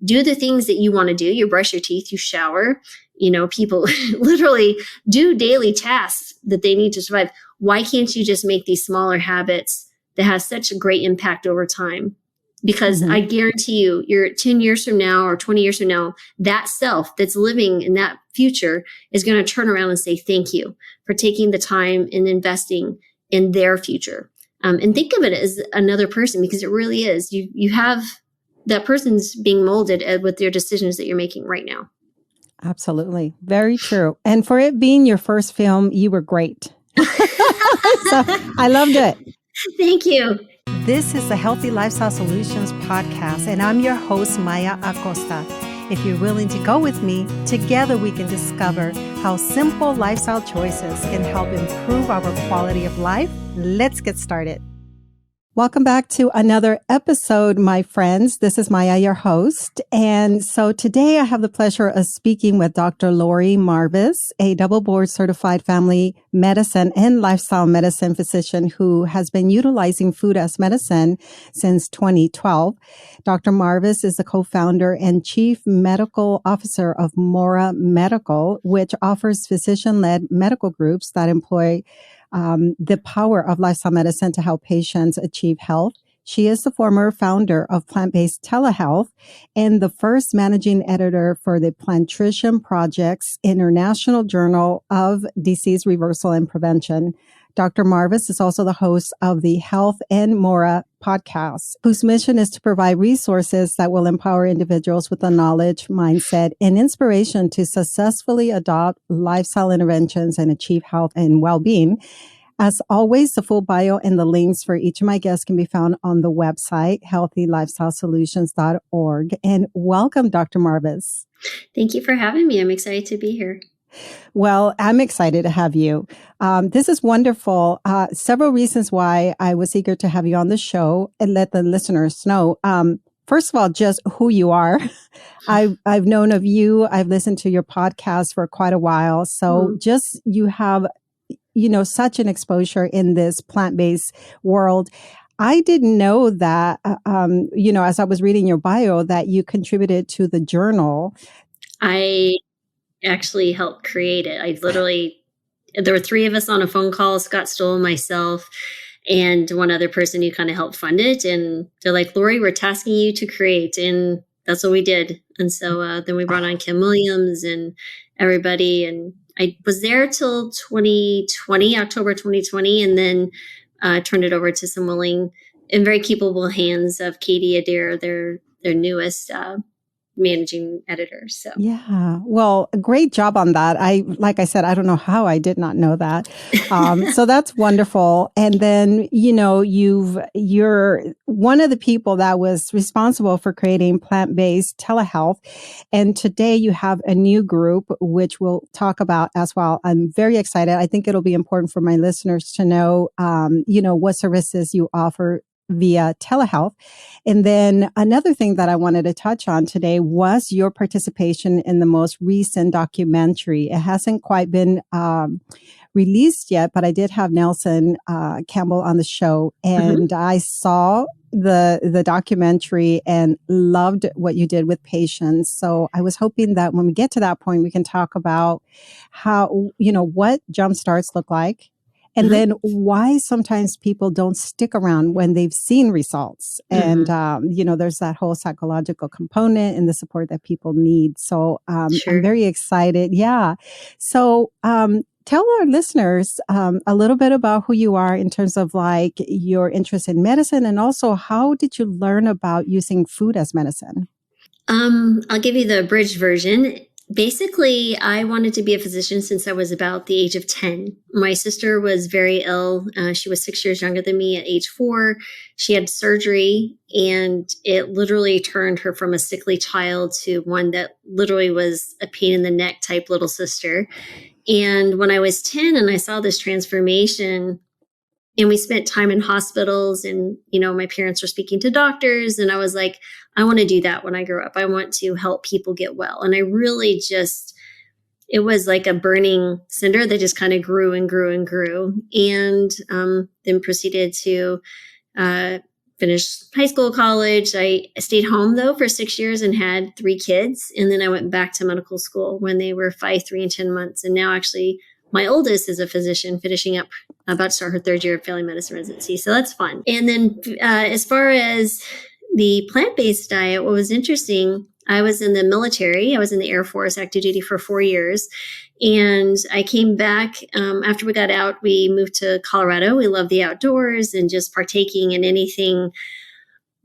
do the things that you want to do. You brush your teeth, you shower, people literally do daily tasks that they need to survive. Why can't you just make these smaller habits that have such a great impact over time? Because I guarantee you're 10 years from now or 20 years from now, that self that's living in that future is going to turn around and say, thank you for taking the time and investing in their future. And think of it as another person, because it really is. You have that person's being molded with their decisions that you're making right now. Absolutely. Very true. And for it being your first film, you were great. So I loved it. Thank you. This is the Healthy Lifestyle Solutions podcast, and I'm your host, Maya Acosta. If you're willing to go with me, together we can discover how simple lifestyle choices can help improve our quality of life. Let's get started. Welcome back to another episode, my friends. This is Maya, your host. And so today I have the pleasure of speaking with Dr. Laurie Marbas, a double board certified family medicine and lifestyle medicine physician who has been utilizing food as medicine since 2012. Dr. Marbas is the co-founder and chief medical officer of Mora Medical, which offers physician-led medical groups that employ the power of lifestyle medicine to help patients achieve health. She is the former founder of Plant-Based Telehealth and the first managing editor for the Plantrition Project's International Journal of Disease Reversal and Prevention. Dr. Marbas is also the host of the Health and Mora podcast, whose mission is to provide resources that will empower individuals with the knowledge, mindset, and inspiration to successfully adopt lifestyle interventions and achieve health and well-being. As always, the full bio and the links for each of my guests can be found on the website, healthylifestylesolutions.org. And welcome, Dr. Marbas. Thank you for having me. I'm excited to be here. Well, I'm excited to have you. This is wonderful. Several reasons why I was eager to have you on the show and let the listeners know. First of all, just who you are. I've known of you. I've listened to your podcast for quite a while. So just you have, such an exposure in this plant-based world. I didn't know that, as I was reading your bio, that you contributed to the journal. I actually helped create it. There were three of us on a phone call, Scott Stoll, myself, and one other person who kind of helped fund it. And they're like, Laurie, we're tasking you to create. And that's what we did. And so then we brought on Kim Williams and everybody. And I was there till 2020, October 2020, and then turned it over to some willing and very capable hands of Katie Adair, their newest managing editor. So yeah, well, great job on that. Like I said, I don't know how I did not know that. So that's wonderful. And then, you're one of the people that was responsible for creating Plant-Based Telehealth. And today you have a new group, which we'll talk about as well. I'm very excited. I think it'll be important for my listeners to know, what services you offer via telehealth. And then another thing that I wanted to touch on today was your participation in the most recent documentary. It hasn't quite been released yet, but I did have Nelson Campbell on the show, and I saw the documentary and loved what you did with patients. So I was hoping that when we get to that point, we can talk about how, what jump starts look like. And then why sometimes people don't stick around when they've seen results. And, there's that whole psychological component and the support that people need. So I'm very excited. Yeah. So tell our listeners a little bit about who you are in terms of like your interest in medicine, and also how did you learn about using food as medicine? I'll give you the abridged version. Basically, I wanted to be a physician since I was about the age of 10. My sister was very ill. She was 6 years younger than me at age 4. She had surgery, and it literally turned her from a sickly child to one that literally was a pain in the neck type little sister. And when I was 10 and I saw this transformation, and we spent time in hospitals, and, my parents were speaking to doctors, and I was like, I want to do that when I grow up. I want to help people get well. And I really it was like a burning cinder that just kind of grew and grew and grew. And then proceeded to finished high school, college. I stayed home though for 6 years and had 3 kids. And then I went back to medical school when they were 5, 3, and 10 months. And now actually my oldest is a physician finishing up, about to start her 3rd year of family medicine residency. So that's fun. And then as far as the plant-based diet, what was interesting, I was in the military. I was in the Air Force, active duty for 4 years. And I came back after we got out. We moved to Colorado. We love the outdoors and just partaking in anything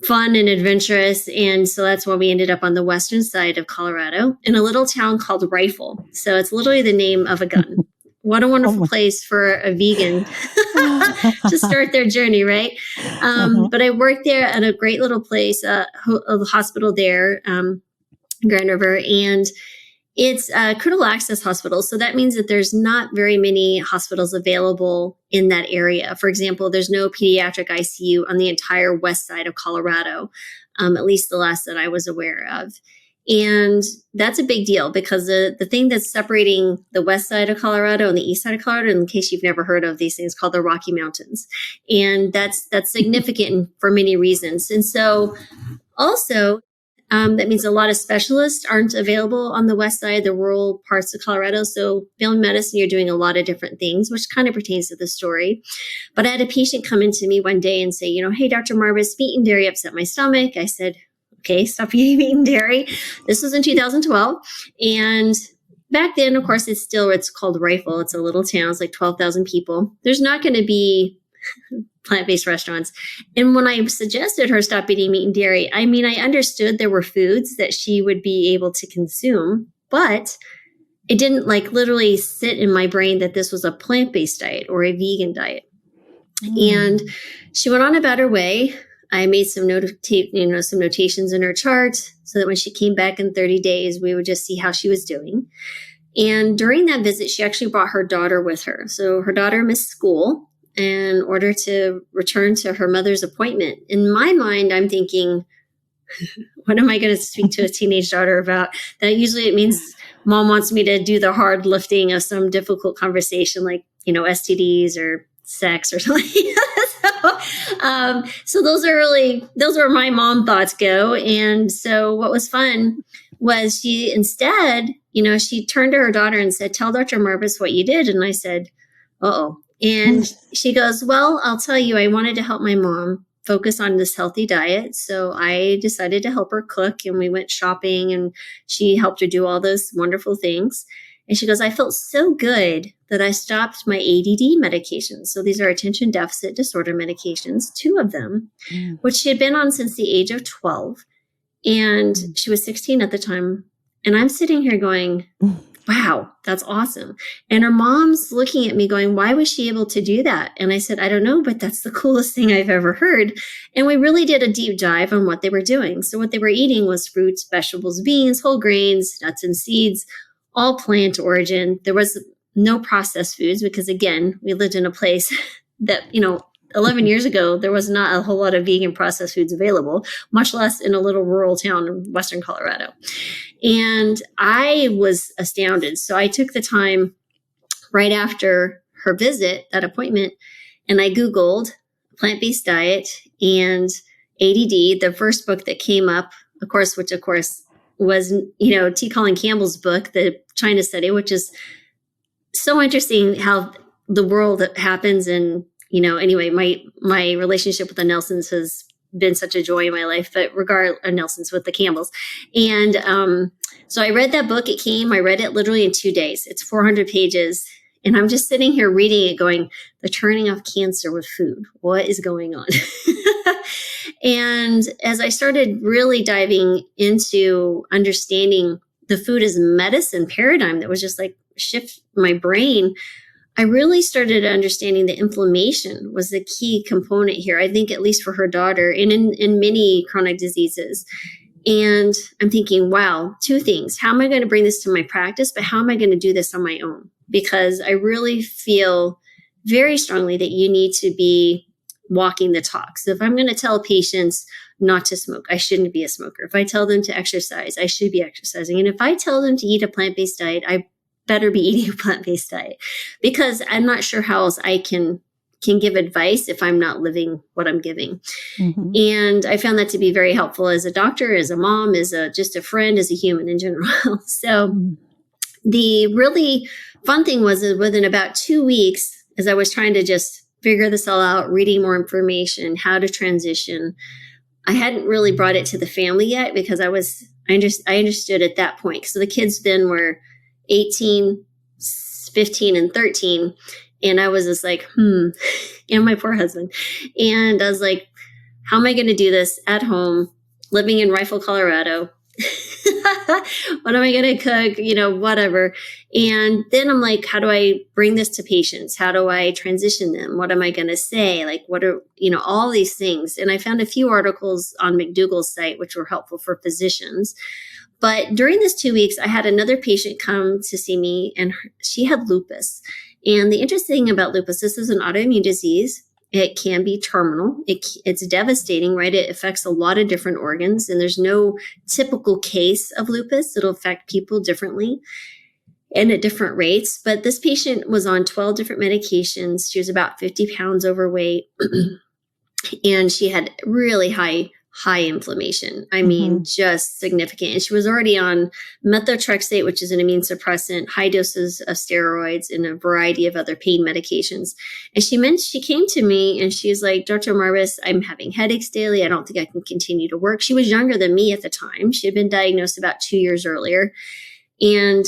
fun and adventurous. And so that's why we ended up on the western side of Colorado in a little town called Rifle. So it's literally the name of a gun. What a wonderful place for a vegan to start their journey, right? But I worked there at a great little place, a hospital there, Grand River, and it's a critical access hospital. So that means that there's not very many hospitals available in that area. For example, there's no pediatric ICU on the entire west side of Colorado, at least the last that I was aware of. And that's a big deal because the thing that's separating the west side of Colorado and the east side of Colorado, in case you've never heard of these things, called the Rocky Mountains. And that's significant for many reasons. And so also, that means a lot of specialists aren't available on the west side, the rural parts of Colorado. So family medicine, you're doing a lot of different things, which kind of pertains to the story. But I had a patient come into me one day and say, hey, Dr. Marbas, meat and dairy upset my stomach. I said, okay, stop eating meat and dairy. This was in 2012. And back then, of course, it's called Rifle. It's a little town. It's like 12,000 people. There's not going to be plant-based restaurants. And when I suggested her stop eating meat and dairy, I understood there were foods that she would be able to consume, but it didn't literally sit in my brain that this was a plant-based diet or a vegan diet. And she went on about her way. I made some notations in her chart so that when she came back in 30 days, we would just see how she was doing. And during that visit, she actually brought her daughter with her. So her daughter missed school in order to return to her mother's appointment. In my mind, I'm thinking, what am I going to speak to a teenage daughter about? That usually it means mom wants me to do the hard lifting of some difficult conversation like, STDs or sex or something. So those are where my mom thoughts go. And so what was fun was she instead, she turned to her daughter and said, tell Dr. Marbas what you did. And I said, uh-oh. And she goes, well, I'll tell you, I wanted to help my mom focus on this healthy diet. So I decided to help her cook and we went shopping and she helped her do all those wonderful things. And she goes, I felt so good that I stopped my ADD medications. So these are attention deficit disorder medications, 2 of them, which she had been on since the age of 12. And she was 16 at the time. And I'm sitting here going, wow, that's awesome. And her mom's looking at me going, why was she able to do that? And I said, I don't know, but that's the coolest thing I've ever heard. And we really did a deep dive on what they were doing. So what they were eating was fruits, vegetables, beans, whole grains, nuts and seeds, all plant origin. There was no processed foods because, again, we lived in a place that, 11 years ago, there was not a whole lot of vegan processed foods available, much less in a little rural town in Western Colorado. And I was astounded. So I took the time right after her visit, that appointment, and I Googled plant-based diet and ADD. The first book that came up, which was, T. Colin Campbell's book, The China Study, which is so interesting how the world happens. And, anyway, my relationship with the Nelsons has been such a joy in my life, but Nelsons with the Campbells. And so I read that book. I read it literally in 2 days. It's 400 pages. And I'm just sitting here reading it going, the turning off cancer with food. What is going on? And as I started really diving into understanding the food as medicine paradigm that was just shift my brain, I really started understanding that inflammation was the key component here, I think, at least for her daughter and in many chronic diseases. And I'm thinking, wow, 2 things. How am I going to bring this to my practice? But how am I going to do this on my own? Because I really feel very strongly that you need to be walking the talk. So if I'm going to tell patients not to smoke, I shouldn't be a smoker. If I tell them to exercise, I should be exercising. And if I tell them to eat a plant-based diet, I better be eating a plant-based diet, because I'm not sure how else I can can give advice if I'm not living what I'm giving. Mm-hmm. And I found that to be very helpful as a doctor, as a mom, as just a friend, as a human in general. So the really fun thing was that within about 2 weeks, as I was trying to just figure this all out, reading more information, how to transition, I hadn't really brought it to the family yet because I understood at that point. So the kids then were 18, 15, and 13. And I was just like, and my poor husband. And I was like, how am I going to do this at home, living in Rifle, Colorado? What am I going to cook? Whatever. And then I'm like, how do I bring this to patients? How do I transition them? What am I going to say? Like, what are, all these things. And I found a few articles on McDougall's site, which were helpful for physicians. But during this 2 weeks, I had another patient come to see me, and she had lupus. And the interesting thing about lupus, this is an autoimmune disease. It can be terminal. It's devastating, right? It affects a lot of different organs, and there's no typical case of lupus. It'll affect people differently and at different rates. But this patient was on 12 different medications. She was about 50 pounds overweight, and she had really high inflammation. I mean, just significant. And she was already on methotrexate, which is an immune suppressant, high doses of steroids, and a variety of other pain medications. And she came to me and she's like, Dr. Marbas, I'm having headaches daily. I don't think I can continue to work. She was younger than me at the time. She had been diagnosed about 2 years earlier. And,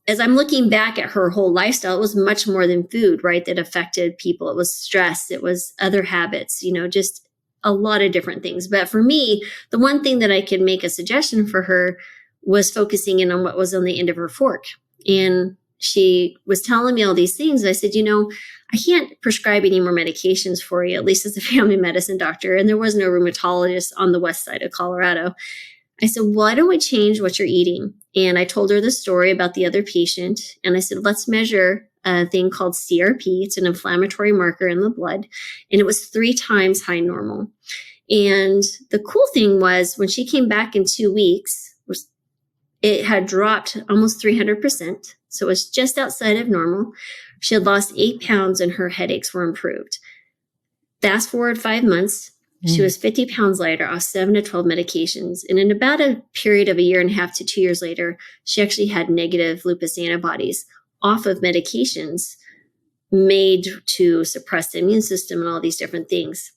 as I'm looking back at her whole lifestyle, it was much more than food, right? That affected people. It was stress. It was other habits, just a lot of different things. But for me, the one thing that I could make a suggestion for her was focusing in on what was on the end of her fork. And she was telling me all these things. And I said, I can't prescribe any more medications for you, at least as a family medicine doctor. And there was no rheumatologist on the west side of Colorado. I said, why don't we change what you're eating? And I told her the story about the other patient. And I said, let's measure a thing called CRP. It's an inflammatory marker in the blood. And it was 3 times high normal. And the cool thing was when she came back in 2 weeks, it had dropped almost 300%. So it was just outside of normal. She had lost 8 pounds and her headaches were improved. Fast forward 5 months, she was 50 pounds lighter off 7 to 12 medications. And in about a period of 1.5 to 2 years later, she actually had negative lupus antibodies off of medications made to suppress the immune system and all these different things.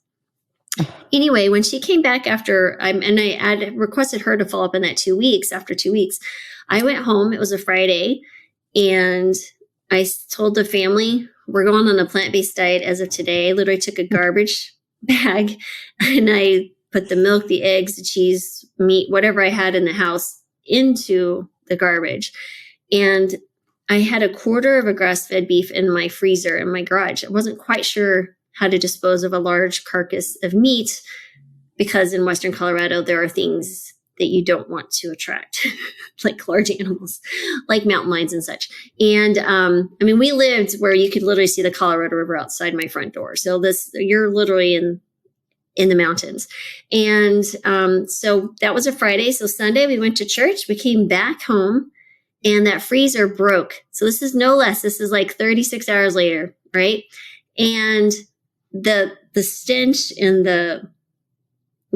Anyway, when she came back I requested her to follow up in that 2 weeks. After 2 weeks, I went home. It was a Friday. And I told the family, we're going on a plant-based diet as of today. I literally took a garbage bag and I put the milk, the eggs, the cheese, meat, whatever I had in the house into the garbage. And I had a quarter of a grass-fed beef in my freezer in my garage. I wasn't quite sure how to dispose of a large carcass of meat because in Western Colorado, there are things that you don't want to attract, like large animals, like mountain lions and such. And we lived where you could literally see the Colorado River outside my front door. So you're literally in the mountains. And so that was a Friday. So Sunday we went to church. We came back home. And that freezer broke. So this is no less. This is like 36 hours later, right? And the stench and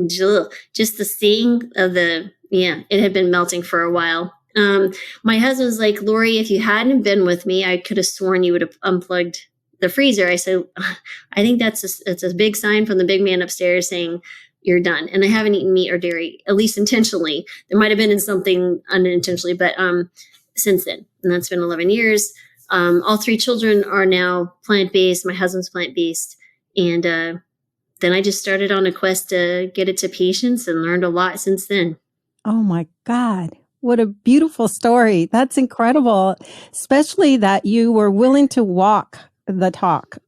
just the sting of it had been melting for a while. My husband was like, Laurie, if you hadn't been with me, I could have sworn you would have unplugged the freezer. I said, I think it's a big sign from the big man upstairs saying, you're done. And I haven't eaten meat or dairy, at least intentionally. There might have been in something unintentionally, but since then, and that's been 11 years. All 3 children are now plant-based. My husband's plant-based. And then I just started on a quest to get it to patients and learned a lot since then. Oh my God. What a beautiful story. That's incredible. Especially that you were willing to walk the talk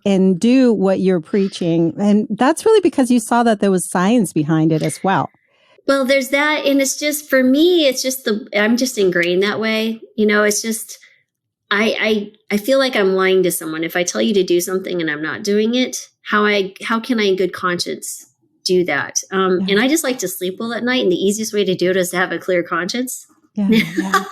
and do what you're preaching. And that's really because you saw that there was science behind it as well. Well, there's that. And it's just, for me, it's just I'm just ingrained that way. It's just, I feel like I'm lying to someone. If I tell you to do something and I'm not doing it, how can I in good conscience do that? And I just like to sleep well at night. And the easiest way to do it is to have a clear conscience. Yeah.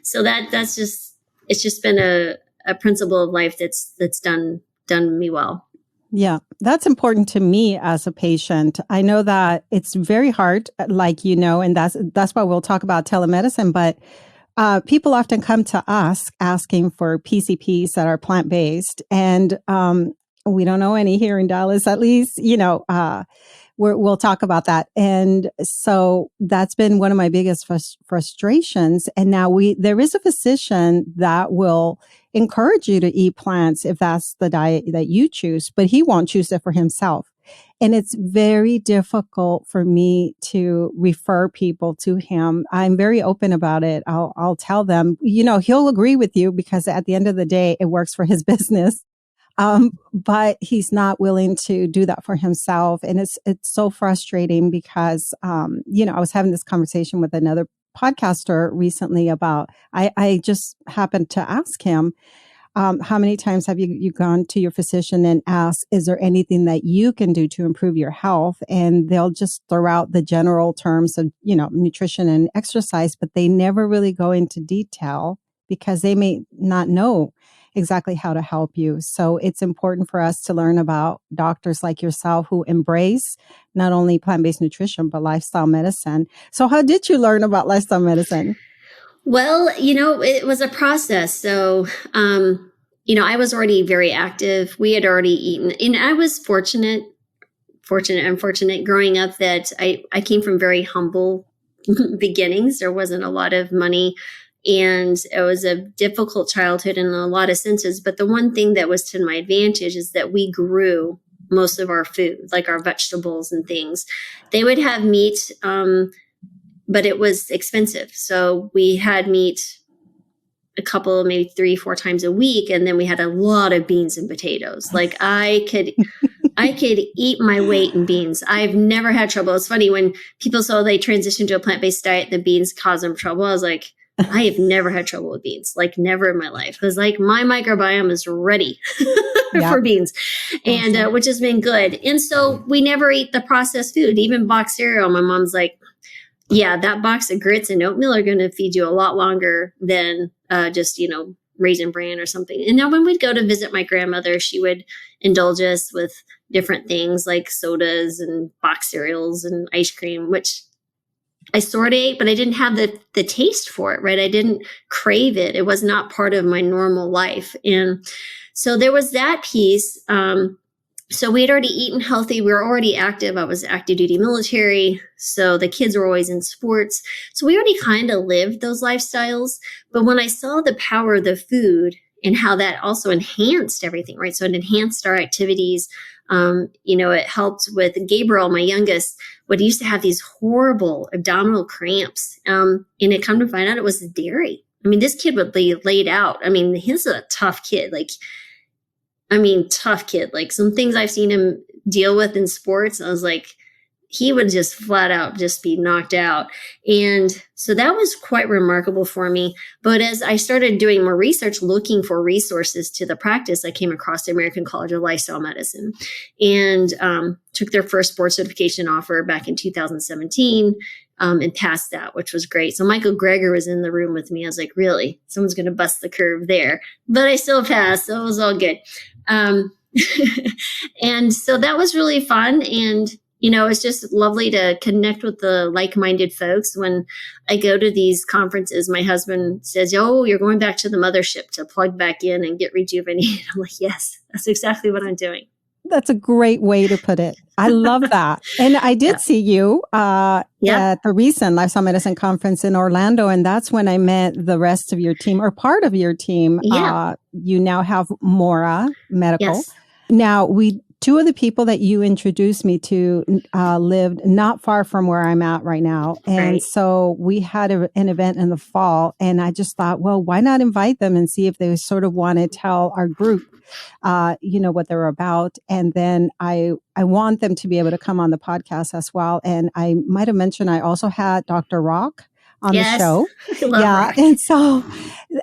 So that's just, it's just been a principle of life that's done me well. Yeah, that's important to me as a patient. I know that it's very hard, like, and that's why we'll talk about telemedicine, but people often come to us asking for PCPs that are plant-based, and we don't know any here in Dallas, at least, we'll talk about that. And so that's been one of my biggest frustrations. And now there is a physician that will encourage you to eat plants if that's the diet that you choose, but he won't choose it for himself. And it's very difficult for me to refer people to him. I'm very open about it. I'll tell them, he'll agree with you because at the end of the day, it works for his business. But he's not willing to do that for himself. And it's so frustrating because, I was having this conversation with another podcaster recently about, I just happened to ask him, how many times have you gone to your physician and asked, is there anything that you can do to improve your health? And they'll just throw out the general terms of, nutrition and exercise, but they never really go into detail because they may not know exactly how to help you. So it's important for us to learn about doctors like yourself who embrace not only plant-based nutrition, but lifestyle medicine. So how did you learn about lifestyle medicine? Well, it was a process. So, I was already very active. We had already eaten, and I was fortunate growing up that I came from very humble beginnings. There wasn't a lot of money, and it was a difficult childhood in a lot of senses. But the one thing that was to my advantage is that we grew most of our food, like our vegetables and things. They would have meat, but it was expensive. So we had meat a couple, maybe 3-4 times a week. And then we had a lot of beans and potatoes. Like I could eat my weight in beans. I've never had trouble. It's funny when people saw they transitioned to a plant-based diet, the beans caused them trouble. I was like, I have never had trouble with beans, like never in my life. Because like my microbiome is ready for beans, and awesome. Which has been good. And so we never eat the processed food, even boxed cereal. My mom's like, yeah, that box of grits and oatmeal are going to feed you a lot longer than just, Raisin Bran or something. And now when we'd go to visit my grandmother, she would indulge us with different things like sodas and box cereals and ice cream, which I sort of ate, but I didn't have the taste for it, right? I didn't crave it. It was not part of my normal life. And so there was that piece. So we had already eaten healthy. We were already active. I was active duty military. So the kids were always in sports. So we already kind of lived those lifestyles. But when I saw the power of the food and how that also enhanced everything, right? So it enhanced our activities. It helped with Gabriel, my youngest, what he used to have these horrible abdominal cramps. And it come to find out it was the dairy. I mean, this kid would be laid out. I mean, he's a tough kid. Tough kid. Like some things I've seen him deal with in sports, I was like, he would just flat out just be knocked out. And so that was quite remarkable for me. But as I started doing more research, looking for resources to the practice, I came across the American College of Lifestyle Medicine and took their first board certification offer back in 2017 and passed that, which was great. So Michael Greger was in the room with me. I was like, really? Someone's going to bust the curve there. But I still passed, so it was all good. And so that was really fun. And it's just lovely to connect with the like-minded folks. When I go to these conferences, my husband says, oh, you're going back to the mothership to plug back in and get rejuvenated. I'm like, yes, that's exactly what I'm doing. That's a great way to put it. I love that. And I did see you at the recent Lifestyle Medicine Conference in Orlando. And that's when I met the rest of your team or part of your team. Yeah. You now have Mora Medical. Yes. Now, two of the people that you introduced me to lived not far from where I'm at right now. And so we had an event in the fall. And I just thought, well, why not invite them and see if they sort of want to tell our group what they're about. And then I want them to be able to come on the podcast as well. And I might have mentioned I also had Dr. Rock on the show. I love Rock. And so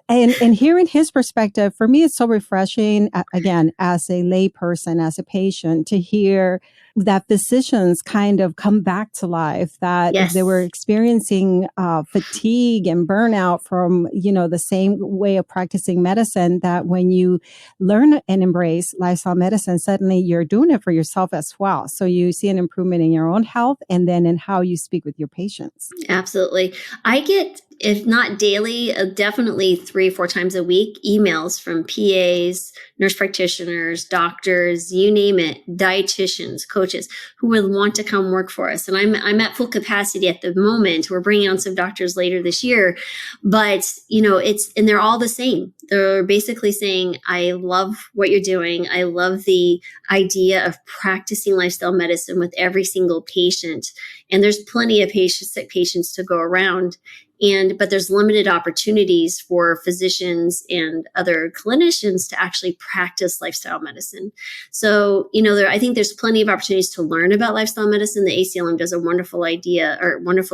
And hearing his perspective, for me, it's so refreshing, again, as a layperson, as a patient, to hear that physicians kind of come back to life, that Yes. they were experiencing fatigue and burnout from, the same way of practicing medicine, that when you learn and embrace lifestyle medicine, suddenly you're doing it for yourself as well. So you see an improvement in your own health and then in how you speak with your patients. Absolutely. I get, if not daily, definitely 3-4 times a week, emails from PAs, nurse practitioners, doctors, you name it, dietitians, coaches who would want to come work for us. And I'm at full capacity at the moment. We're bringing on some doctors later this year, but and they're all the same. They're basically saying, I love what you're doing. I love the idea of practicing lifestyle medicine with every single patient. And there's plenty of sick patients to go around. But there's limited opportunities for physicians and other clinicians to actually practice lifestyle medicine. So, I think there's plenty of opportunities to learn about lifestyle medicine. The ACLM does a wonderful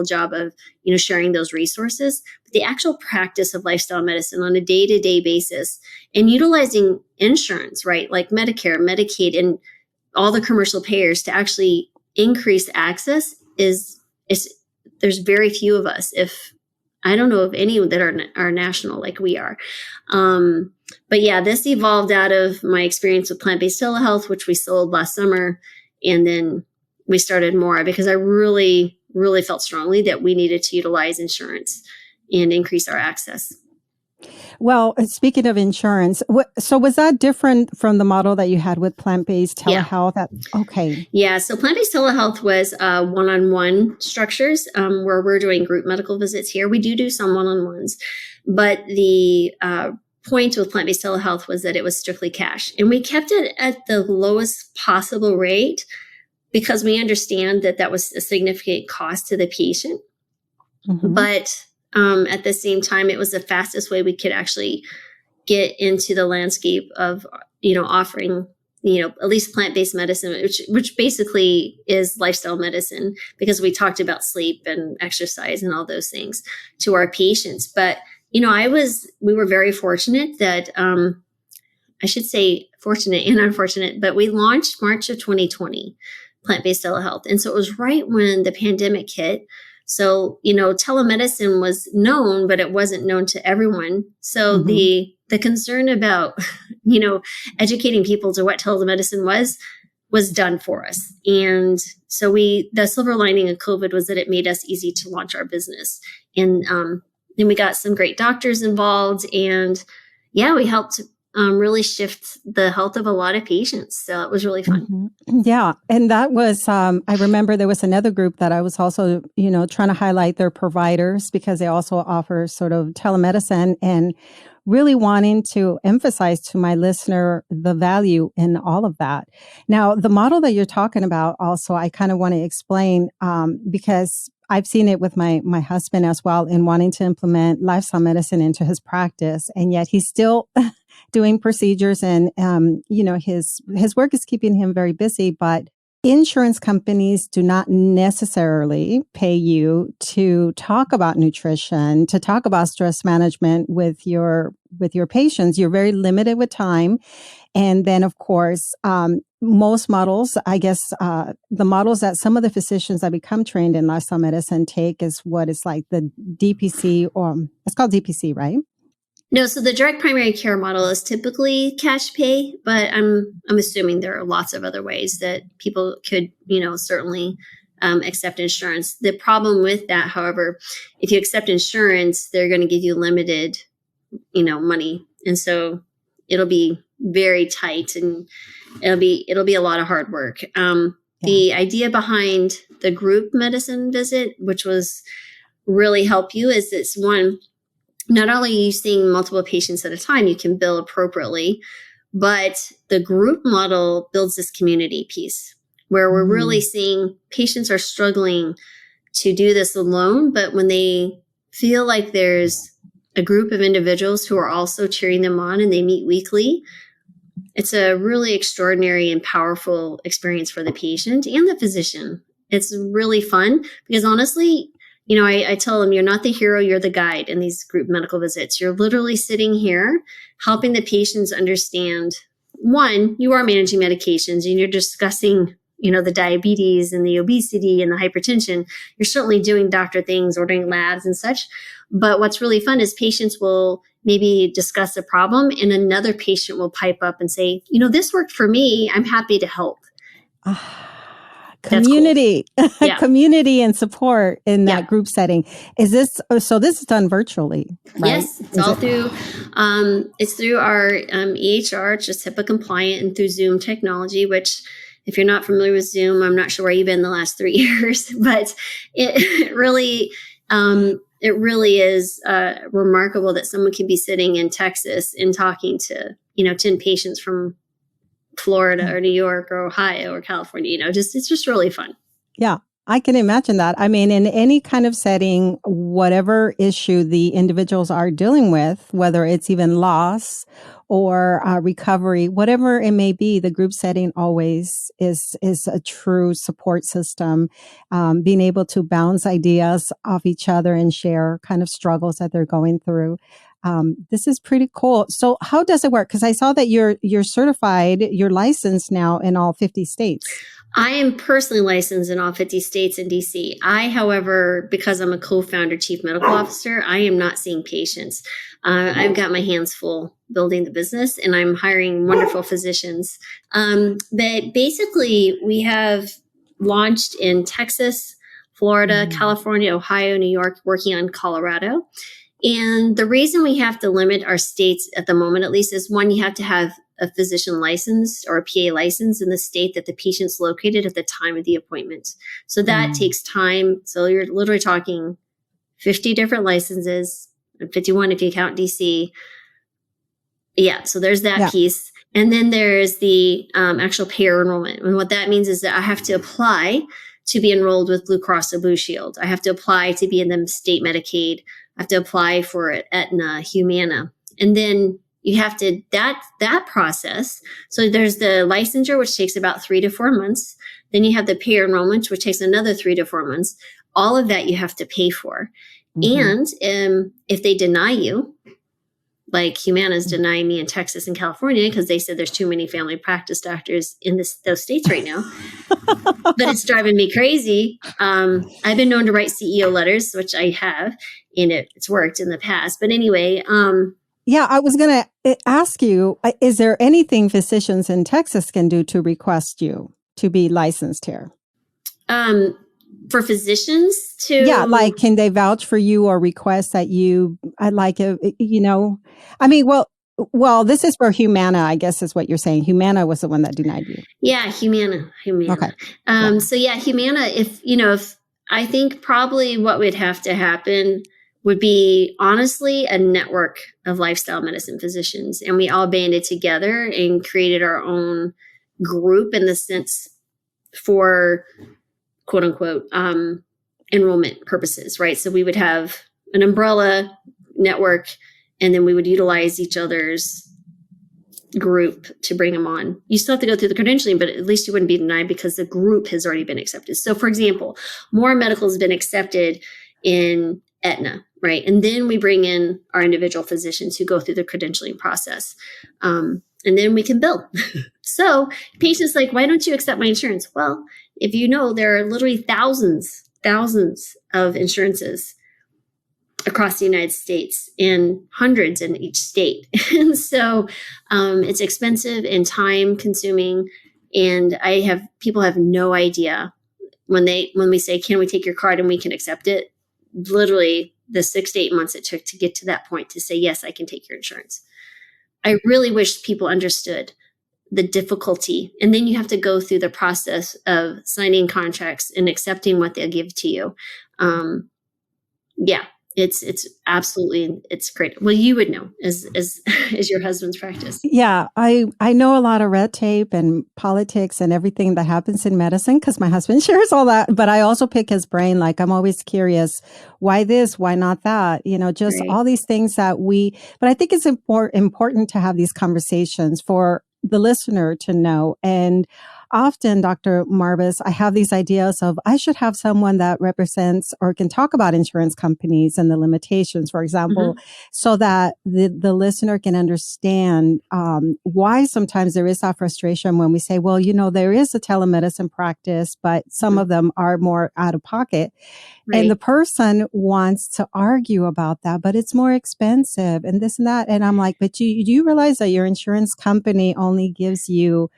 job of, sharing those resources. But the actual practice of lifestyle medicine on a day-to-day basis and utilizing insurance, right? Like Medicare, Medicaid, and all the commercial payers to actually increase access there's very few of us, if I don't know of any that are national like we are. But yeah, this evolved out of my experience with plant-based telehealth, which we sold last summer. And then we started Mora because I really, really felt strongly that we needed to utilize insurance and increase our access. Well, speaking of insurance, so was that different from the model that you had with plant-based telehealth? Yeah. Okay. Yeah. So plant-based telehealth was one-on-one structures where we're doing group medical visits here. We do some one-on-ones, but the point with plant-based telehealth was that it was strictly cash. And we kept it at the lowest possible rate because we understand that was a significant cost to the patient. Mm-hmm. But at the same time, it was the fastest way we could actually get into the landscape of, offering, at least plant-based medicine, which basically is lifestyle medicine, because we talked about sleep and exercise and all those things to our patients. But, we were very fortunate that, I should say fortunate and unfortunate, but we launched March of 2020, plant-based telehealth. And so it was right when the pandemic hit. So, telemedicine was known, but it wasn't known to everyone. So mm-hmm. the concern about, educating people to what telemedicine was done for us. And so the silver lining of COVID was that it made us easy to launch our business. And then we got some great doctors involved, and we helped really shift the health of a lot of patients. So it was really fun. Mm-hmm. Yeah. And that was, I remember there was another group that I was also, trying to highlight their providers, because they also offer sort of telemedicine, and really wanting to emphasize to my listener the value in all of that. Now, the model that you're talking about also, I kind of want to explain, because I've seen it with my husband as well, in wanting to implement lifestyle medicine into his practice. And yet he's still doing procedures, and, his work is keeping him very busy, but insurance companies do not necessarily pay you to talk about nutrition, to talk about stress management with your patients. You're very limited with time. And then, of course, most models, I guess, the models that some of the physicians that become trained in lifestyle medicine take is what is like the DPC, or it's called DPC, right? No, so the direct primary care model is typically cash pay, but I'm assuming there are lots of other ways that people could, certainly accept insurance. The problem with that, however, if you accept insurance, they're going to give you limited, money, and so it'll be very tight, and it'll be a lot of hard work. The idea behind the group medicine visit, which was really help you, is this one. Not only are you seeing multiple patients at a time, you can bill appropriately, but the group model builds this community piece where we're really seeing patients are struggling to do this alone. But when they feel like there's a group of individuals who are also cheering them on and they meet weekly, it's a really extraordinary and powerful experience for the patient and the physician. It's really fun because honestly, I tell them, you're not the hero, you're the guide in these group medical visits. You're literally sitting here helping the patients understand, one, you are managing medications and you're discussing, the diabetes and the obesity and the hypertension. You're certainly doing doctor things, ordering labs and such. But what's really fun is patients will maybe discuss a problem and another patient will pipe up and say, this worked for me. I'm happy to help. Community, Cool. Yeah. Community and support in that Yeah. group setting. So this is done virtually, right? Yes, it's through our EHR, it's just HIPAA compliant, and through Zoom technology, which if you're not familiar with Zoom, I'm not sure where you've been the last 3 years, but it really is remarkable that someone can be sitting in Texas and talking to, 10 patients from Florida or New York or Ohio or California, it's just really fun. Yeah, I can imagine that. I mean, in any kind of setting, whatever issue the individuals are dealing with, whether it's even loss or recovery, whatever it may be, the group setting always is a true support system, being able to bounce ideas off each other and share kind of struggles that they're going through. This is pretty cool. So how does it work? Because I saw that you're certified, you're licensed now in all 50 states. I am personally licensed in all 50 states and DC. I, however, because I'm a co-founder, chief medical officer, I am not seeing patients. I've got my hands full building the business and I'm hiring wonderful physicians. But basically, we have launched in Texas, Florida, California, Ohio, New York, working on Colorado. And the reason we have to limit our states at the moment, at least, is one, you have to have a physician license or a PA license in the state that the patient's located at the time of the appointment. So that takes time. So you're literally talking 50 different licenses, 51 if you count DC. Yeah, so there's that piece. And then there's the actual payer enrollment. And what that means is that I have to apply to be enrolled with Blue Cross or Blue Shield. I have to apply to be in the state Medicaid. I have to apply for Aetna, Humana. And then you have to, that process. So there's the licensure, which takes about 3 to 4 months. Then you have the payer enrollment, which takes another 3 to 4 months. All of that you have to pay for. And if they deny you, like Humana's denying me in Texas and California because they said there's too many family practice doctors in those states right now. But it's driving me crazy. I've been known to write CEO letters, which I have, and it's worked in the past. But anyway. Yeah, I was going to ask you, is there anything physicians in Texas can do to request you to be licensed here? For physicians to... Yeah, like can they vouch for you or request that you, I mean, well, this is for Humana, I guess is what you're saying. Humana was the one that denied you. Yeah, Humana. Okay. So yeah, Humana, if I think probably what would have to happen would be honestly a network of lifestyle medicine physicians. And we all banded together and created our own group in the sense for quote unquote, enrollment purposes, right? So we would have an umbrella network and then we would utilize each other's group to bring them on. You still have to go through the credentialing, but at least you wouldn't be denied because the group has already been accepted. So for example, Mora Medical has been accepted in Aetna, right? And then we bring in our individual physicians who go through the credentialing process. And then we can bill. So patients like, why don't you accept my insurance? Well, if there are literally thousands of insurances across the United States and hundreds in each state. And so it's expensive and time consuming. And people have no idea when we say, can we take your card and we can accept it? Literally the 6 to 8 months it took to get to that point to say, yes, I can take your insurance. I really wish people understood the difficulty. And then you have to go through the process of signing contracts and accepting what they'll give to you. It's absolutely, it's great. Well, you would know as your husband's practice. Yeah, I know a lot of red tape and politics and everything that happens in medicine because my husband shares all that. But I also pick his brain. Like I'm always curious, why this, why not that? Just all these things that but I think it's important to have these conversations for the listener to know. And often, Dr. Marbas, I have these ideas of I should have someone that represents or can talk about insurance companies and the limitations, for example, Mm-hmm. so that the listener can understand why sometimes there is that frustration when we say, well, there is a telemedicine practice, but some Mm-hmm. of them are more out of pocket. And the Right. person wants to argue about that, but it's more expensive and this and that. And I'm like, but do you realize that your insurance company only gives you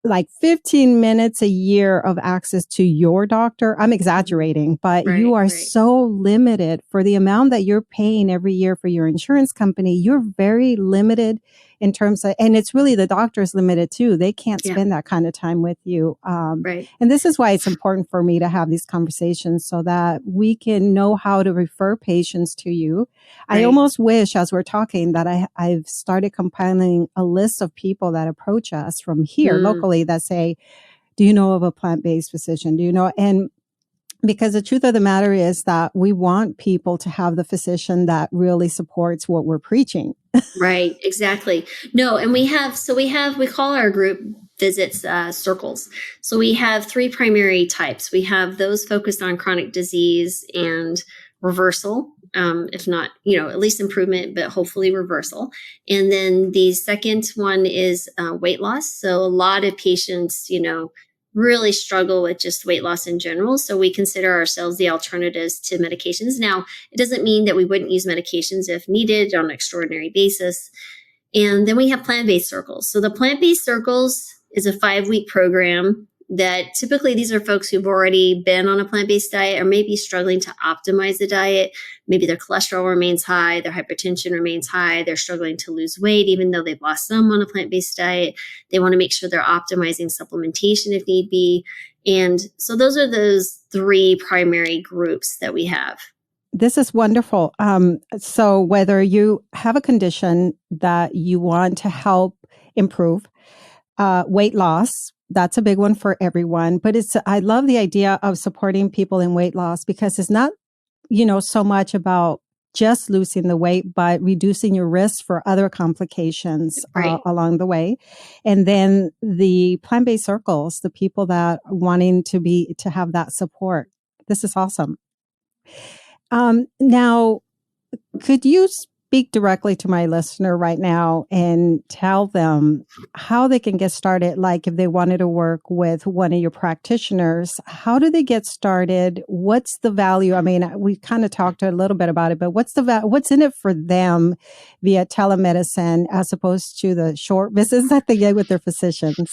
like 15 minutes a year of access to your doctor? I'm Mm-hmm. exaggerating, but you Right. are Right. so limited for the amount that you're paying every year for your insurance company. You're very limited in terms of, and it's really the doctor's limited too. They can't Yeah. spend that kind of time with you. Right. And this is why it's important for me to have these conversations so that we can know how to refer patients to you. I Right. almost wish, as we're talking, that I've started compiling a list of people that approach us from here Mm. locally that say, do you know of a plant-based physician? Do you know? And because the truth of the matter is that we want people to have the physician that really supports what we're preaching. Right, exactly. No, and we call our group visits circles. So we have three primary types. We have those focused on chronic disease and reversal, if not, at least improvement, but hopefully reversal. And then the second one is weight loss. So a lot of patients, really struggle with just weight loss in general. So we consider ourselves the alternatives to medications. Now, it doesn't mean that we wouldn't use medications if needed on an extraordinary basis. And then we have plant-based circles. So the plant-based circles is a 5-week program that typically these are folks who've already been on a plant-based diet or maybe struggling to optimize the diet. Maybe their cholesterol remains high, their hypertension remains high, they're struggling to lose weight, even though they've lost some on a plant-based diet. They want to make sure they're optimizing supplementation if need be. And so those are those three primary groups that we have. This is wonderful. So whether you have a condition that you want to help improve, weight loss, that's a big one for everyone. But I love the idea of supporting people in weight loss because it's not, so much about just losing the weight, but reducing your risk for other complications Right. along the way. And then the plant-based circles, the people that are wanting to have that support. This is awesome. Now, could you speak directly to my listener right now and tell them how they can get started? Like if they wanted to work with one of your practitioners, how do they get started? What's the value? I mean, we kind of talked a little bit about it, but what's what's in it for them via telemedicine as opposed to the short visits that they get with their physicians?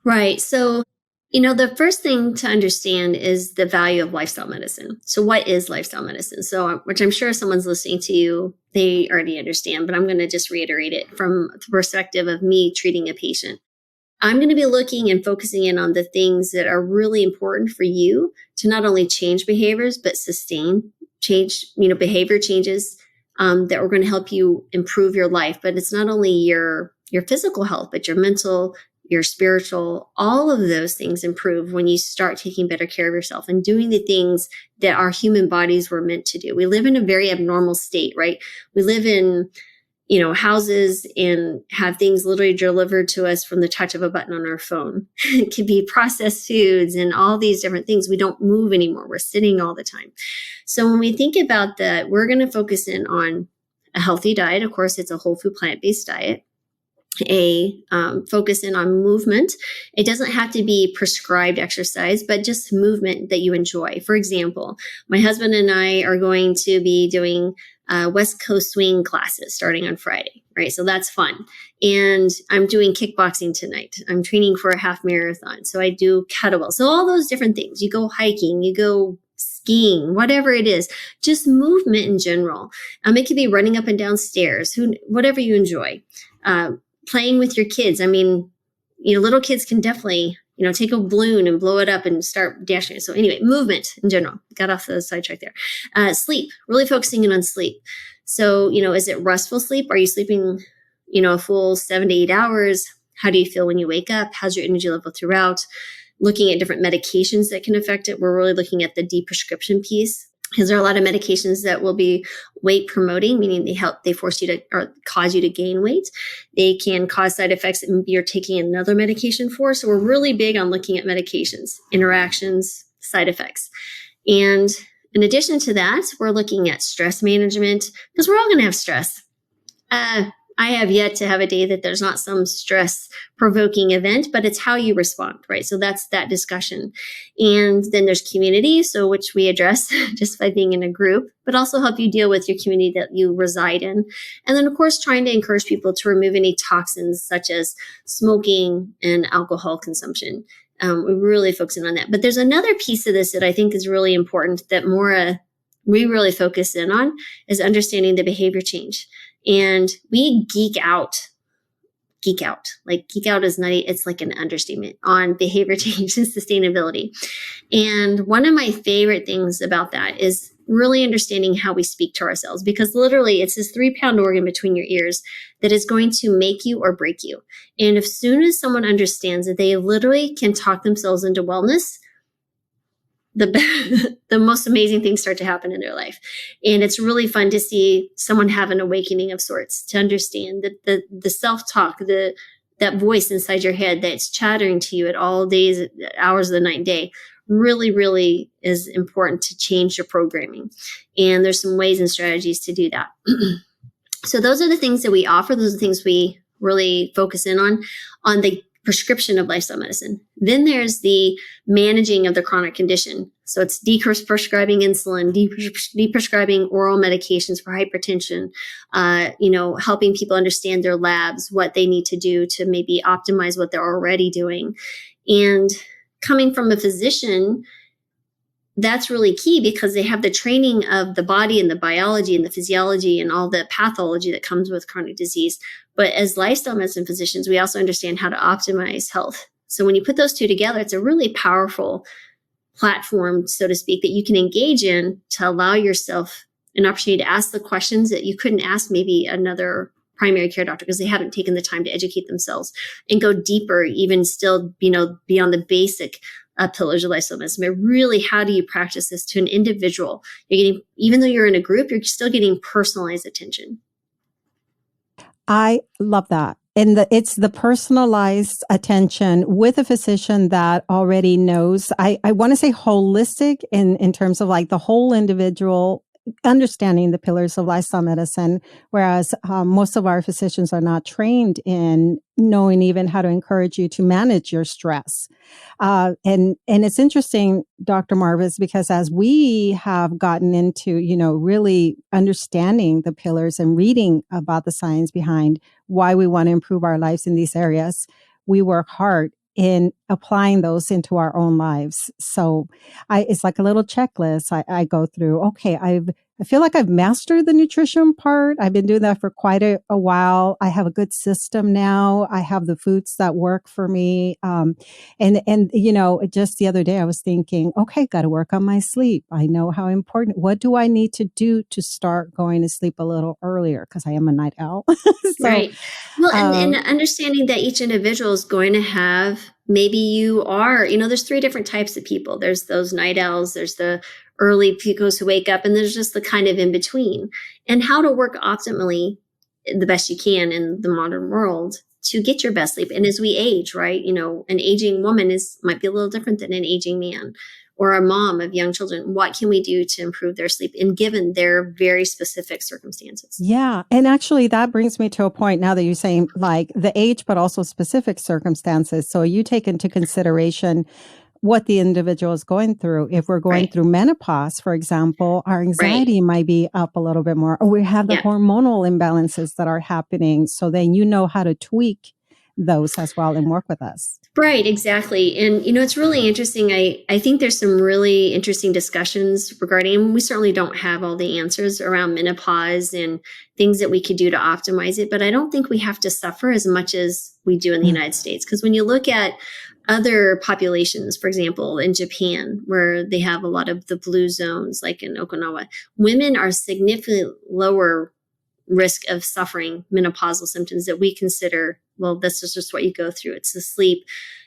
Right. So, the first thing to understand is the value of lifestyle medicine. So, what is lifestyle medicine? So, which I'm sure if someone's listening to you, they already understand, but I'm going to just reiterate it from the perspective of me treating a patient. I'm going to be looking and focusing in on the things that are really important for you to not only change behaviors, but sustain behavior changes that are going to help you improve your life. But it's not only your physical health, but your mental, your spiritual, all of those things improve when you start taking better care of yourself and doing the things that our human bodies were meant to do. We live in a very abnormal state, right? We live in houses and have things literally delivered to us from the touch of a button on our phone. It can be processed foods and all these different things. We don't move anymore. We're sitting all the time. So when we think about that, we're going to focus in on a healthy diet. Of course, it's a whole food plant-based diet. Focus in on movement. It doesn't have to be prescribed exercise, but just movement that you enjoy. For example, my husband and I are going to be doing West Coast swing classes starting on Friday, right? So that's fun. And I'm doing kickboxing tonight. I'm training for a half marathon. So I do kettlebell. So all those different things. You go hiking, you go skiing, whatever it is, just movement in general. It could be running up and down stairs, whatever you enjoy. Playing with your kids. I mean, little kids can definitely, take a balloon and blow it up and start dashing. So anyway, movement in general. Got off the sidetrack there. Sleep, really focusing in on sleep. So, is it restful sleep? Are you sleeping, a full 7 to 8 hours? How do you feel when you wake up? How's your energy level throughout? Looking at different medications that can affect it. We're really looking at the deprescription piece. because there are a lot of medications that will be weight promoting, meaning they force you to or cause you to gain weight. They can cause side effects that you're taking another medication for. So we're really big on looking at medications, interactions, side effects. And in addition to that, we're looking at stress management because we're all going to have stress. I have yet to have a day that there's not some stress provoking event, but it's how you respond, right? So that's that discussion. And then there's community, so which we address just by being in a group, but also help you deal with your community that you reside in. And then of course, trying to encourage people to remove any toxins such as smoking and alcohol consumption. We're really focusing on that. But there's another piece of this that I think is really important that we really focus in on is understanding the behavior change. And we geek out. Like geek out is not, it's like an understatement on behavior change and sustainability. And one of my favorite things about that is really understanding how we speak to ourselves, because literally it's this 3-pound organ between your ears that is going to make you or break you. And as soon as someone understands that they literally can talk themselves into wellness, the most amazing things start to happen in their life. And it's really fun to see someone have an awakening of sorts, to understand that the self-talk, that voice inside your head that's chattering to you at all days, hours of the night and day, really, really is important to change your programming. And there's some ways and strategies to do that. So those are the things that we offer. Those are the things we really focus in on the prescription of lifestyle medicine. Then there's the managing of the chronic condition. So it's deprescribing insulin, deprescribing oral medications for hypertension, helping people understand their labs, what they need to do to maybe optimize what they're already doing. And coming from a physician, that's really key because they have the training of the body and the biology and the physiology and all the pathology that comes with chronic disease. But as lifestyle medicine physicians, we also understand how to optimize health. So when you put those two together, it's a really powerful platform, so to speak, that you can engage in to allow yourself an opportunity to ask the questions that you couldn't ask maybe another primary care doctor because they haven't taken the time to educate themselves and go deeper, even still, beyond the basic pillars of lifestyle medicine. But really, how do you practice this to an individual? Even though you're in a group, you're still getting personalized attention. I love that. And it's the personalized attention with a physician that already knows. I want to say holistic in terms of like the whole individual, understanding the pillars of lifestyle medicine, whereas most of our physicians are not trained in knowing even how to encourage you to manage your stress. And it's interesting, Dr. Marbas, because as we have gotten into, really understanding the pillars and reading about the science behind why we want to improve our lives in these areas, we work hard in applying those into our own lives. So it's like a little checklist I go through. Okay, I feel like I've mastered the nutrition part. I've been doing that for quite a while. I have a good system now. I have the foods that work for me. Just the other day I was thinking, okay, got to work on my sleep. I know how important. What do I need to do to start going to sleep a little earlier? Because I am a night owl. Right. Well, and understanding that each individual is going to have, maybe you are, there's 3 different types of people. There's those night owls, there's the early people who wake up, and there's just the kind of in between. And how to work optimally the best you can in the modern world to get your best sleep. And as we age, right, an aging woman might be a little different than an aging man, or a mom of young children. What can we do to improve their sleep and given their very specific circumstances? Yeah. And actually that brings me to a point now that you're saying like the age, but also specific circumstances. So you take into consideration what the individual is going through. If we're going through menopause, for example, our anxiety might be up a little bit more, or we have the hormonal imbalances that are happening. So then how to tweak those as well and work with us. Right, exactly. And, it's really interesting. I think there's some really interesting discussions regarding, and we certainly don't have all the answers around menopause and things that we could do to optimize it. But I don't think we have to suffer as much as we do in the United States. Because when you look at other populations, for example, in Japan, where they have a lot of the blue zones, like in Okinawa, women are significantly lower risk of suffering menopausal symptoms that we consider, well, this is just what you go through. It's the sleep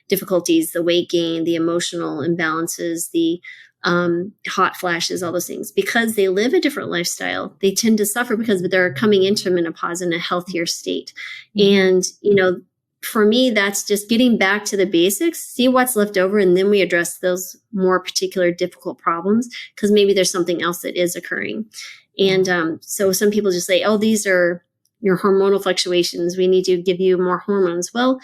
difficulties, the weight gain, the emotional imbalances, the hot flashes, all those things, because they live a different lifestyle. They tend to suffer because they're coming into menopause in a healthier state. And, for me, that's just getting back to the basics, see what's left over, and then we address those more particular difficult problems because maybe there's something else that is occurring. And so some people just say, oh, these are your hormonal fluctuations. We need to give you more hormones. Well,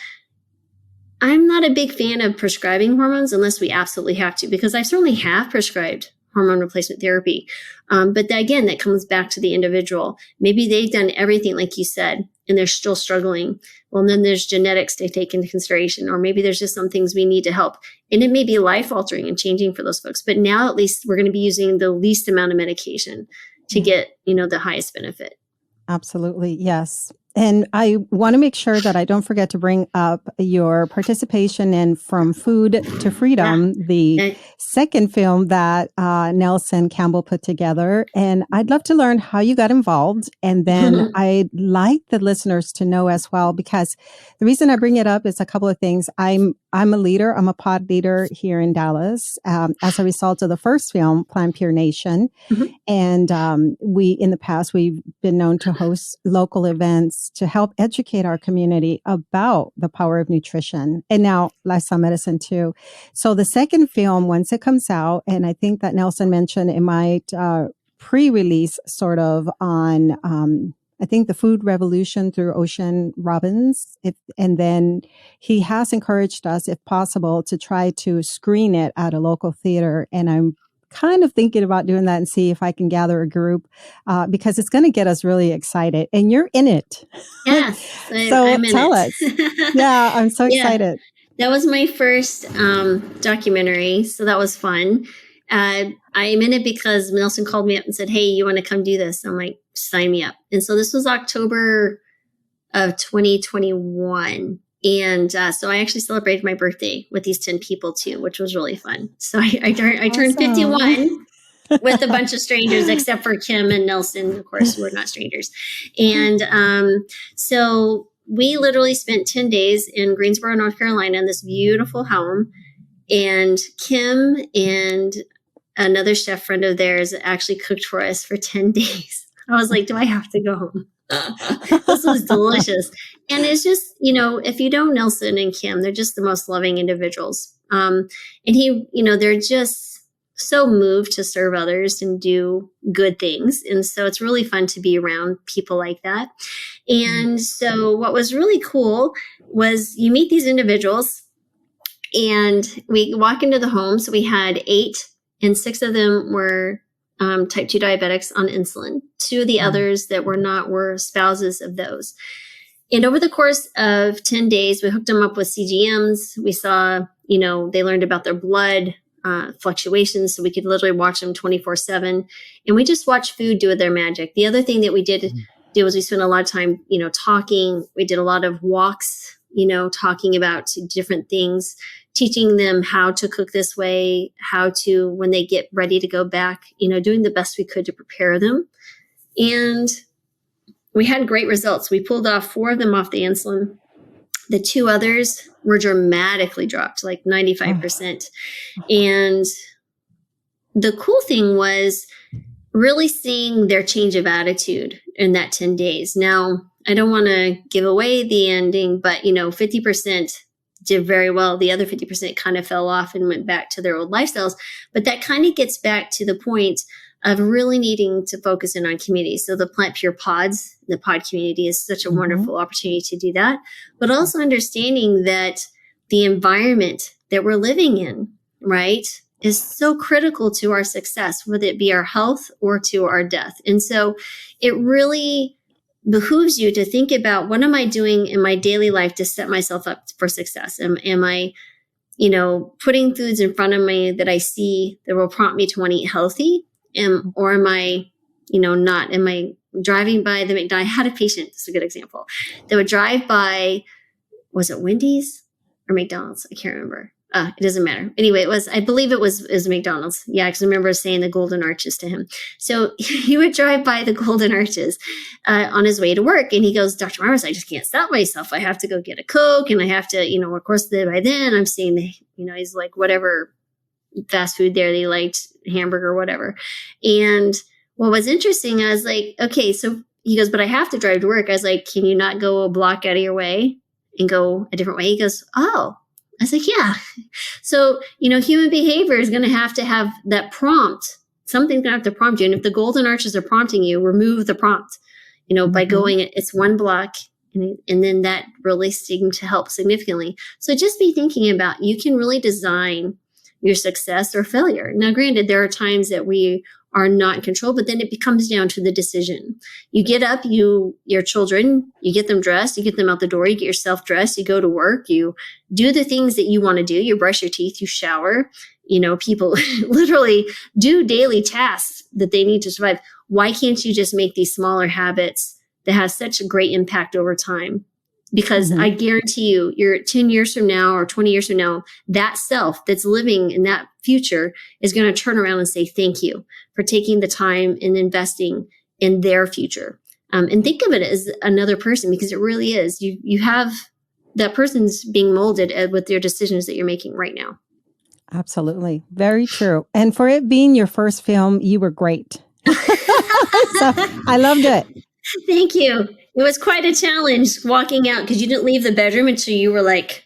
I'm not a big fan of prescribing hormones unless we absolutely have to, because I certainly have prescribed hormone replacement therapy. But again, that comes back to the individual. Maybe they've done everything, like you said, and they're still struggling. Well, then there's genetics to take into consideration, or maybe there's just some things we need to help. And it may be life altering and changing for those folks. But now at least we're going to be using the least amount of medication to get, the highest benefit. Absolutely. Yes. And I want to make sure that I don't forget to bring up your participation in From Food to Freedom, the second film that Nelson Campbell put together. And I'd love to learn how you got involved. And then I'd like the listeners to know as well, because the reason I bring it up is a couple of things. I'm a leader. I'm a pod leader here in Dallas as a result of the first film, Plan Pure Nation. And in the past, we've been known to host local events to help educate our community about the power of nutrition and now lifestyle medicine too. So the second film, once it comes out, and I think that Nelson mentioned it might pre-release sort of on, I think the food revolution through Ocean Robbins. And then he has encouraged us, if possible, to try to screen it at a local theater. And I'm kind of thinking about doing that and see if I can gather a group because it's going to get us really excited. And you're in it. Yes. So I'm in tell it. us. Yeah, I'm so excited. That was my first documentary. So that was fun. I'm in it because Nelson called me up and said, hey, you want to come do this? I'm like, sign me up. And so this was October of 2021. And so I actually celebrated my birthday with these 10 people too, which was really fun. So I turned 51 with a bunch of strangers, except for Kim and Nelson. Of course, we're not strangers. And so we literally spent 10 days in Greensboro, North Carolina, in this beautiful home. And Kim and another chef friend of theirs actually cooked for us for 10 days. I was like, do I have to go home? This was delicious. And it's just, if you know Nelson and Kim, they're just the most loving individuals. And they're just so moved to serve others and do good things. And so it's really fun to be around people like that. And so what was really cool was you meet these individuals and we walk into the home. So we had 8 and 6 of them were type 2 diabetics on insulin. 2 of the others that were not were spouses of those. And over the course of 10 days, we hooked them up with CGMs. We saw, they learned about their blood fluctuations, so we could literally watch them 24/7. And we just watched food do their magic. The other thing that we did was we spent a lot of time, talking. We did a lot of walks, talking about different things, teaching them how to cook this way, how to, when they get ready to go back, doing the best we could to prepare them. And we had great results. We pulled off 4 of them off the insulin. The 2 others were dramatically dropped, like 95%. And the cool thing was really seeing their change of attitude in that 10 days. Now, I don't want to give away the ending, but 50% did very well. The other 50% kind of fell off and went back to their old lifestyles. But that kind of gets back to the point of really needing to focus in on community. So the Plant Pure Pods, the pod community is such a wonderful opportunity to do that, but also understanding that the environment that we're living in, right, is so critical to our success, whether it be our health or to our death. And so it really behooves you to think about, what am I doing in my daily life to set myself up for success? Am I, putting foods in front of me that I see that will prompt me to want to eat healthy? Or am I, not? Am I driving by the McDonald's? I had a patient, this is a good example, that would drive by, was it Wendy's or McDonald's? I can't remember. It doesn't matter. Anyway, I believe it was McDonald's. Yeah, because I remember saying the Golden Arches to him. So he would drive by the Golden Arches on his way to work. And he goes, Dr. Marbas, I just can't stop myself. I have to go get a Coke. And I have to, of course, by then I'm seeing he's like, whatever fast food there. They liked hamburger or whatever. And what was interesting, I was like, okay, so he goes, but I have to drive to work. I was like, can you not go a block out of your way and go a different way? He goes, oh. I was like, yeah. So, human behavior is going to have that prompt. Something's going to have to prompt you. And if the golden arches are prompting you, remove the prompt, by going, it's one block. And then that really seemed to help significantly. So just be thinking about, you can really design your success or failure. Now, granted, there are times that we are not in control, but then it comes down to the decision. You get up, your children, you get them dressed, you get them out the door, you get yourself dressed, you go to work, you do the things that you want to do, you brush your teeth, you shower. People literally do daily tasks that they need to survive. Why can't you just make these smaller habits that have such a great impact over time? Because I guarantee you're 10 years from now or 20 years from now, that self that's living in that future is going to turn around and say, thank you for taking the time and investing in their future. And think of it as another person, because it really is. You have that person's being molded with your decisions that you're making right now. Absolutely. Very true. And for it being your first film, you were great. So I loved it. Thank you. It was quite a challenge walking out because you didn't leave the bedroom until you were like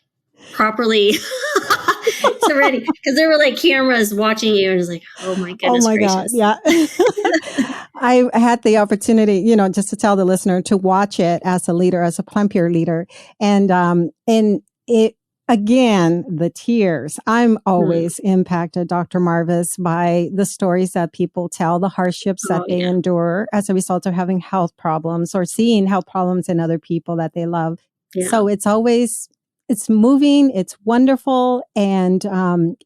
properly so ready. Because there were like cameras watching you, and it was like, oh my goodness gracious. God, yeah. I had the opportunity, just to tell the listener, to watch it as a leader, as a Plan Pure leader, and it. Again, the tears. I'm always impacted, Dr. Marbas, by the stories that people tell, the hardships that they endure as a result of having health problems or seeing health problems in other people that they love. Yeah. So it's moving, it's wonderful. And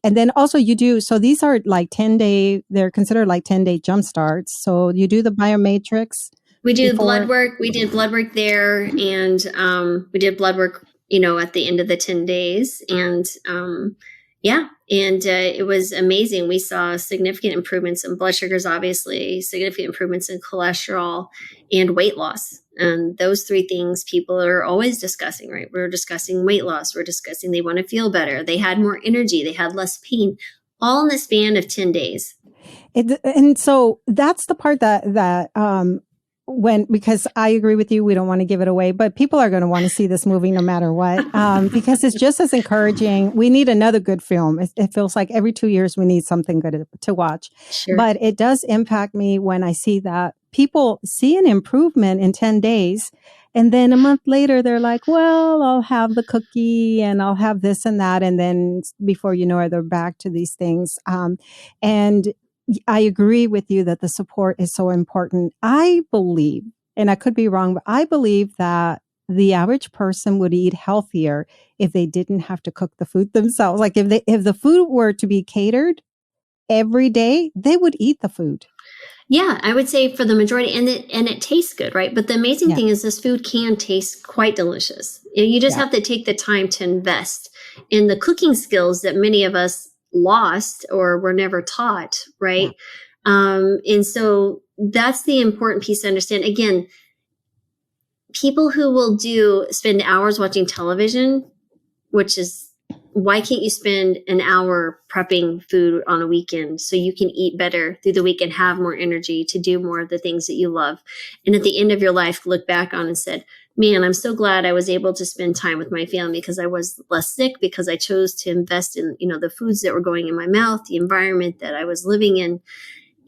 then also you do, so these are like they're considered like 10-day jump starts. So you do the biomatrix. We do blood work. We did blood work there, and we did blood work at the end of the 10 days. And it was amazing. We saw significant improvements in blood sugars, obviously, significant improvements in cholesterol and weight loss. And those three things people are always discussing, right? We're discussing weight loss. We're discussing they want to feel better. They had more energy. They had less pain, all in the span of 10 days. And so that's the part that because I agree with you, we don't want to give it away, but people are going to want to see this movie no matter what, because it's just as encouraging. We need another good film. It feels like every 2 years we need something good to watch. Sure. But it does impact me when I see that people see an improvement in 10 days. And then a month later, they're like, well, I'll have the cookie and I'll have this and that. And then before you know it, they're back to these things. And I agree with you that the support is so important. I believe, and I could be wrong, but I believe that the average person would eat healthier if they didn't have to cook the food themselves. Like if the food were to be catered every day, they would eat the food. Yeah, I would say for the majority, and it tastes good, right? But the amazing thing is this food can taste quite delicious. You just have to take the time to invest in the cooking skills that many of us lost or were never taught, right? And so that's the important piece to understand. Again, people who will spend hours watching television, which is, why can't you spend an hour prepping food on a weekend so you can eat better through the week and have more energy to do more of the things that you love? And at the end of your life, look back on and said, man, I'm so glad I was able to spend time with my family because I was less sick, because I chose to invest in, the foods that were going in my mouth, the environment that I was living in.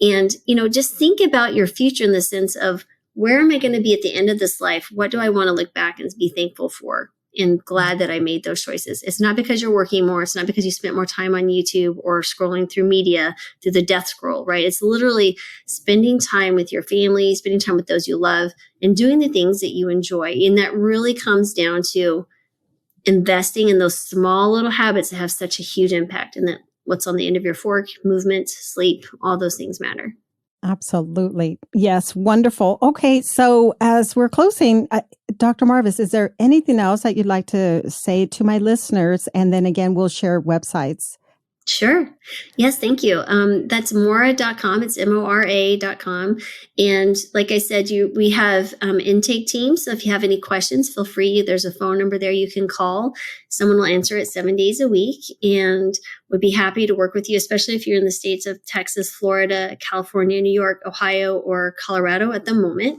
And, just think about your future in the sense of, where am I going to be at the end of this life? What do I want to look back and be thankful for? And glad that I made those choices. It's not because you're working more. It's not because you spent more time on YouTube or scrolling through media, through the death scroll, right? It's literally spending time with your family, spending time with those you love, and doing the things that you enjoy. And that really comes down to investing in those small little habits that have such a huge impact. And that what's on the end of your fork, movement, sleep, all those things matter. Absolutely. Yes. Wonderful. Okay. So as we're closing, Dr. Marbas, is there anything else that you'd like to say to my listeners? And then again, we'll share websites. Sure. Yes, thank you. That's Mora.com. It's Mora.com. And like I said, we have intake teams. So if you have any questions, feel free. There's a phone number there you can call. Someone will answer it 7 days a week and would be happy to work with you, especially if you're in the states of Texas, Florida, California, New York, Ohio, or Colorado at the moment.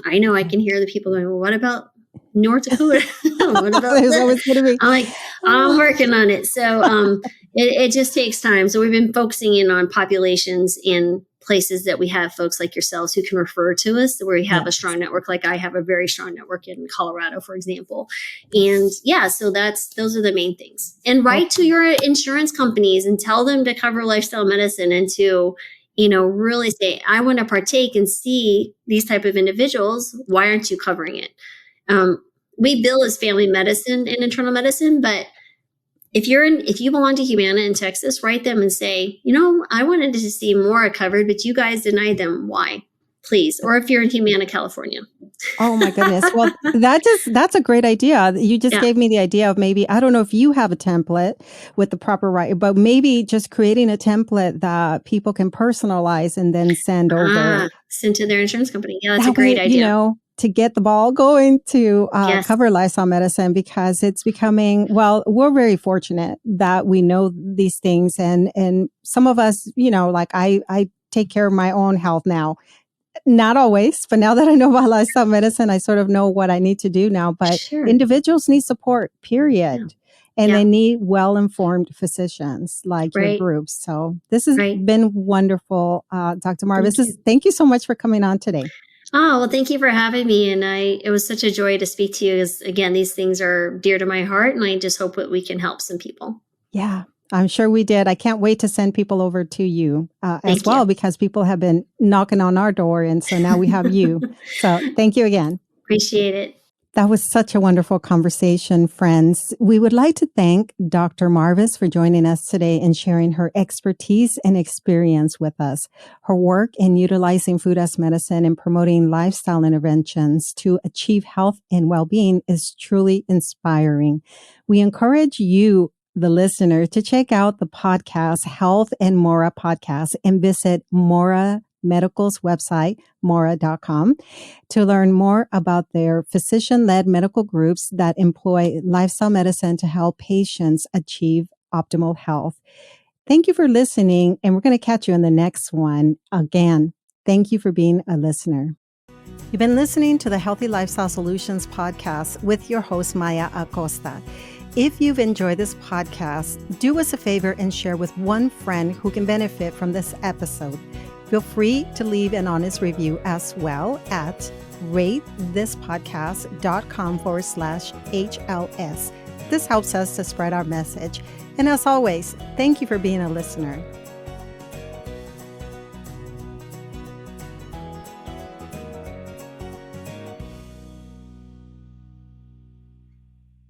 I know I can hear the people going, well, what about North Dakota? What about There's this? always going to be. I'm like, I'm working on it. So it just takes time. So we've been focusing in on populations in places that we have folks like yourselves who can refer to us, where we have a strong network. Like I have a very strong network in Colorado, for example. And yeah, so those are the main things. And write to your insurance companies and tell them to cover lifestyle medicine and to, really say, I want to partake and see these type of individuals. Why aren't you covering it? We bill as family medicine and internal medicine, but if you belong to Humana in Texas, write them and say, I wanted to see Mora covered, but you guys denied them. Why? Please. Or if you're in Humana, California. Oh my goodness. Well, that's a great idea. You just gave me the idea of maybe, I don't know if you have a template with the proper right, but maybe just creating a template that people can personalize and then send over. Send to their insurance company. Yeah, that's a great idea. To get the ball going to cover lifestyle medicine, because it's becoming, we're very fortunate that we know these things. And some of us, like I take care of my own health now. Not always, but now that I know about lifestyle medicine, I sort of know what I need to do now. But individuals need support, period. Yeah. And they need well-informed physicians like your groups. So this has been wonderful, Dr. Marbas. Thank you so much for coming on today. Oh, well, thank you for having me. And it was such a joy to speak to you, because again, these things are dear to my heart, and I just hope that we can help some people. Yeah, I'm sure we did. I can't wait to send people over to you as well, because people have been knocking on our door. And so now we have you. So thank you again. Appreciate it. That was such a wonderful conversation, friends. We would like to thank Dr. Marbas for joining us today and sharing her expertise and experience with us. Her work in utilizing food as medicine and promoting lifestyle interventions to achieve health and well-being is truly inspiring. We encourage you, the listener, to check out the podcast, Health and Mora Podcast, and visit Mora Medical's website, Mora.com, to learn more about their physician-led medical groups that employ lifestyle medicine to help patients achieve optimal health. Thank you for listening, and we're going to catch you in the next one. Again, thank you for being a listener. You've been listening to the Healthy Lifestyle Solutions podcast with your host, Maya Acosta. If you've enjoyed this podcast, do us a favor and share with one friend who can benefit from this episode. Feel free to leave an honest review as well at ratethispodcast.com/HLS. This helps us to spread our message. And as always, thank you for being a listener.